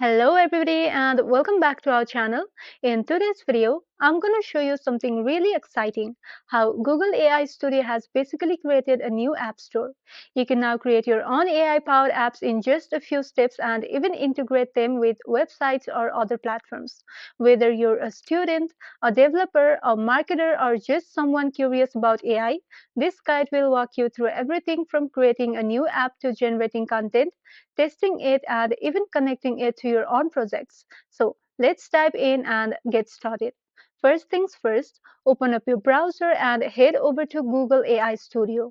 Hello everybody and welcome back to our channel. In today's video, I'm going to show you something really exciting, how Google AI Studio has basically created a new app store. You can now create your own AI-powered apps in just a few steps and even integrate them with websites or other platforms. Whether you're a student, a developer, a marketer, or just someone curious about AI, this guide will walk you through everything from creating a new app to generating content, testing it, and even connecting it to your own projects. So let's dive in and get started. First things first, open up your browser and head over to Google AI Studio.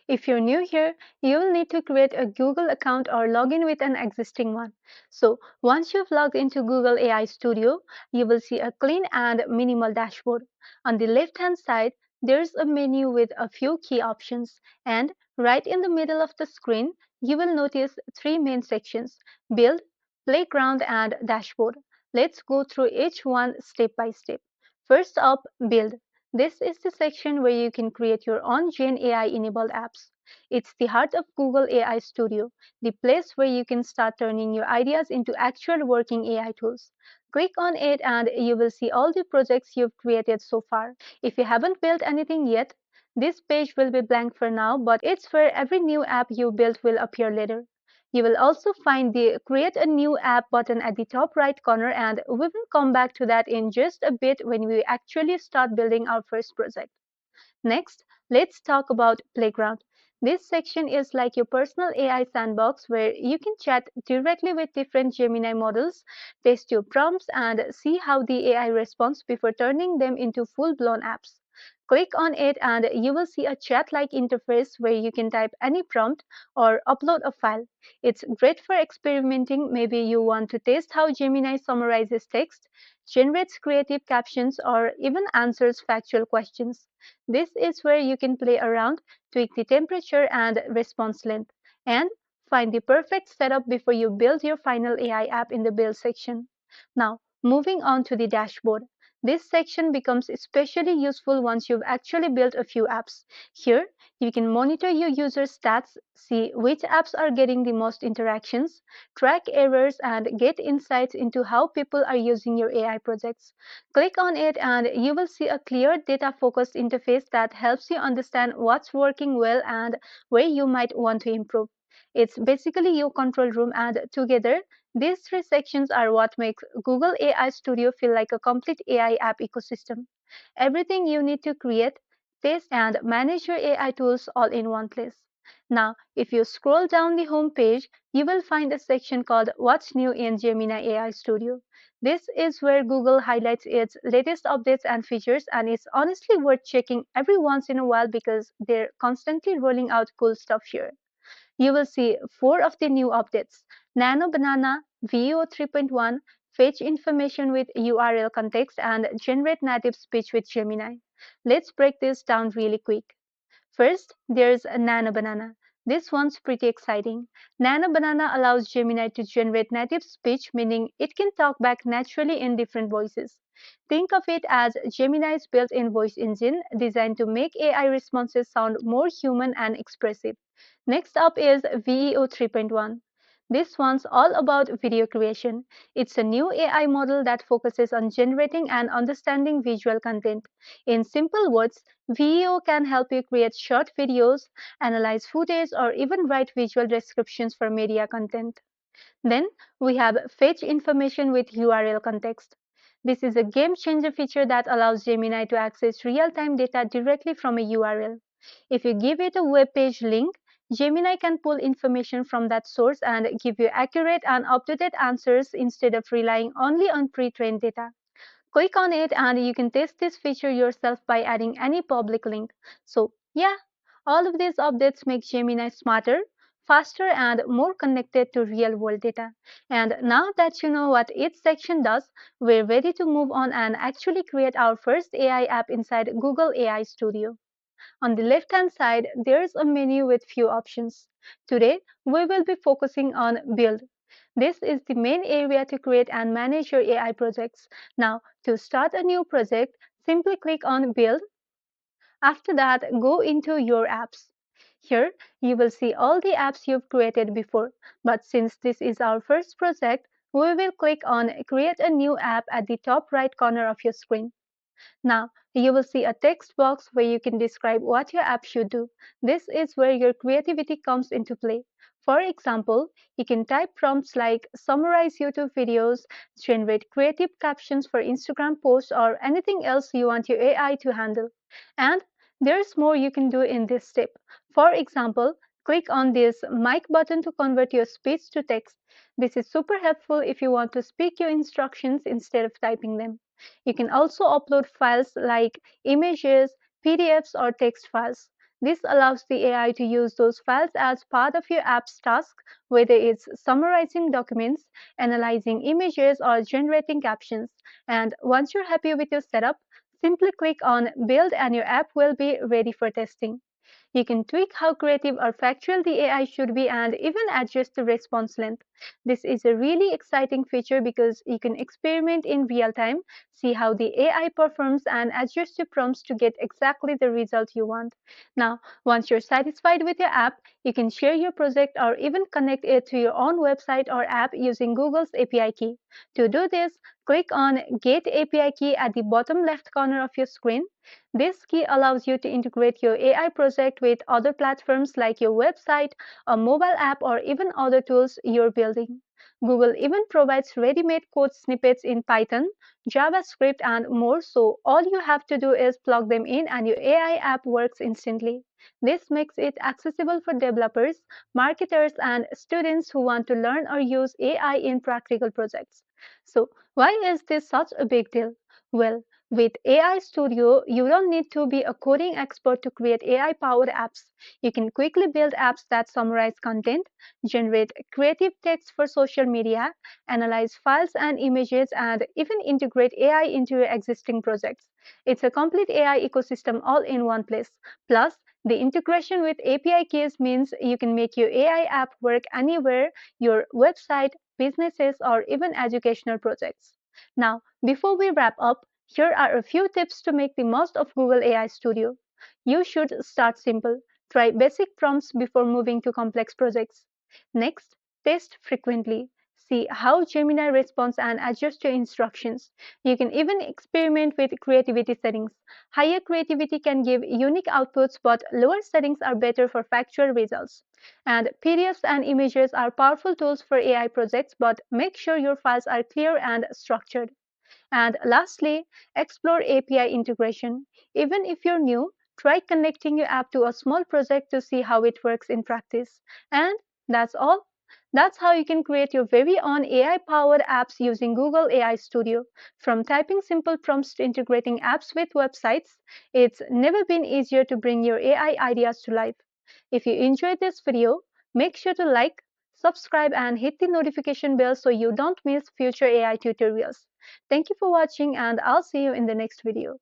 If you're new here, you will need to create a Google account or log in with an existing one. So once you've logged into Google AI Studio, you will see a clean and minimal dashboard. On the left-hand side, there's a menu with a few key options, and right in the middle of the screen, you will notice three main sections: Build, Playground, and Dashboard. Let's go through each one step by step. First up, Build. This is the section where you can create your own Gen AI enabled apps. It's the heart of Google AI Studio, the place where you can start turning your ideas into actual working AI tools. Click on it and you will see all the projects you've created so far. If you haven't built anything yet, this page will be blank for now, but it's where every new app you build will appear later. You will also find the Create a New App button at the top right corner, and we will come back to that in just a bit when we actually start building our first project. Next, let's talk about Playground. This section is like your personal AI sandbox where you can chat directly with different Gemini models, test your prompts, and see how the AI responds before turning them into full-blown apps. Click on it and you will see a chat-like interface where you can type any prompt or upload a file. It's great for experimenting. Maybe you want to test how Gemini summarizes text, generates creative captions, or even answers factual questions. This is where you can play around, tweak the temperature and response length, and find the perfect setup before you build your final AI app in the build section. Now, moving on to the dashboard. This section becomes especially useful once you've actually built a few apps. Here, you can monitor your user stats, see which apps are getting the most interactions, track errors, and get insights into how people are using your AI projects. Click on it and you will see a clear data focused interface that helps you understand what's working well and where you might want to improve. It's basically your control room, and together, these three sections are what makes Google AI Studio feel like a complete AI app ecosystem. Everything you need to create, test, and manage your AI tools all in one place. Now, if you scroll down the home page, you will find a section called What's New in Gemini AI Studio. This is where Google highlights its latest updates and features, and it's honestly worth checking every once in a while because they're constantly rolling out cool stuff here. You will see four of the new updates: Nano Banana, VEO 3.1, fetch information with URL context, and generate native speech with Gemini. Let's break this down really quick. First, there's a Nano Banana. This one's pretty exciting. Nano Banana allows Gemini to generate native speech, meaning it can talk back naturally in different voices. Think of it as Gemini's built in voice engine designed to make AI responses sound more human and expressive. Next up is VEO 3.1. This one's all about video creation. It's a new AI model that focuses on generating and understanding visual content. In simple words, VEO can help you create short videos, analyze footage, or even write visual descriptions for media content. Then we have fetch information with URL context. This is a game changer feature that allows Gemini to access real time data directly from a URL. If you give it a web page link, Gemini can pull information from that source and give you accurate and up to date answers instead of relying only on pre trained data. Click on it and you can test this feature yourself by adding any public link. So, yeah, all of these updates make Gemini smarter, faster, and more connected to real world data. And now that you know what each section does, we're ready to move on and actually create our first AI app inside Google AI Studio. On the left hand side, there's a menu with few options. Today, we will be focusing on Build. This is the main area to create and manage your AI projects. Now, to start a new project, simply click on Build. After that, go into Your Apps. Here, you will see all the apps you've created before. But since this is our first project, we will click on Create a new app at the top right corner of your screen. Now, you will see a text box where you can describe what your app should do. This is where your creativity comes into play. For example, you can type prompts like summarize YouTube videos, generate creative captions for Instagram posts, or anything else you want your AI to handle. And there's more you can do in this step. For example, click on this mic button to convert your speech to text. This is super helpful if you want to speak your instructions instead of typing them. You can also upload files like images, PDFs, or text files. This allows the AI to use those files as part of your app's task, whether it's summarizing documents, analyzing images, or generating captions. And once you're happy with your setup, simply click on Build and your app will be ready for testing. You can tweak how creative or factual the AI should be and even adjust the response length. This is a really exciting feature because you can experiment in real time, see how the AI performs, and adjust your prompts to get exactly the result you want. Now, once you're satisfied with your app, you can share your project or even connect it to your own website or app using Google's API key. To do this, click on Get API Key at the bottom left corner of your screen. This key allows you to integrate your AI project with other platforms like your website, a mobile app, or even other tools you're building. Google even provides ready-made code snippets in Python, JavaScript, and more, so all you have to do is plug them in and your AI app works instantly. This makes it accessible for developers, marketers, and students who want to learn or use AI in practical projects. So, why is this such a big deal? Well, with AI Studio, you don't need to be a coding expert to create AI powered apps. You can quickly build apps that summarize content, generate creative text for social media, analyze files and images, and even integrate AI into your existing projects. It's a complete AI ecosystem all in one place. Plus, the integration with API keys means you can make your AI app work anywhere, your website, businesses, or even educational projects. Now, before we wrap up, here are a few tips to make the most of Google AI Studio. You should start simple. Try basic prompts before moving to complex projects. Next, test frequently. See how Gemini responds and adjust your instructions. You can even experiment with creativity settings. Higher creativity can give unique outputs, but lower settings are better for factual results. And PDFs and images are powerful tools for AI projects, but make sure your files are clear and structured. And lastly, explore API integration. Even if you're new, try connecting your app to a small project to see how it works in practice. And that's all. That's how you can create your very own AI powered apps using Google AI Studio. From typing simple prompts to integrating apps with websites, it's never been easier to bring your AI ideas to life. If you enjoyed this video, make sure to like, subscribe, and hit the notification bell so you don't miss future AI tutorials. Thank you for watching, and I'll see you in the next video.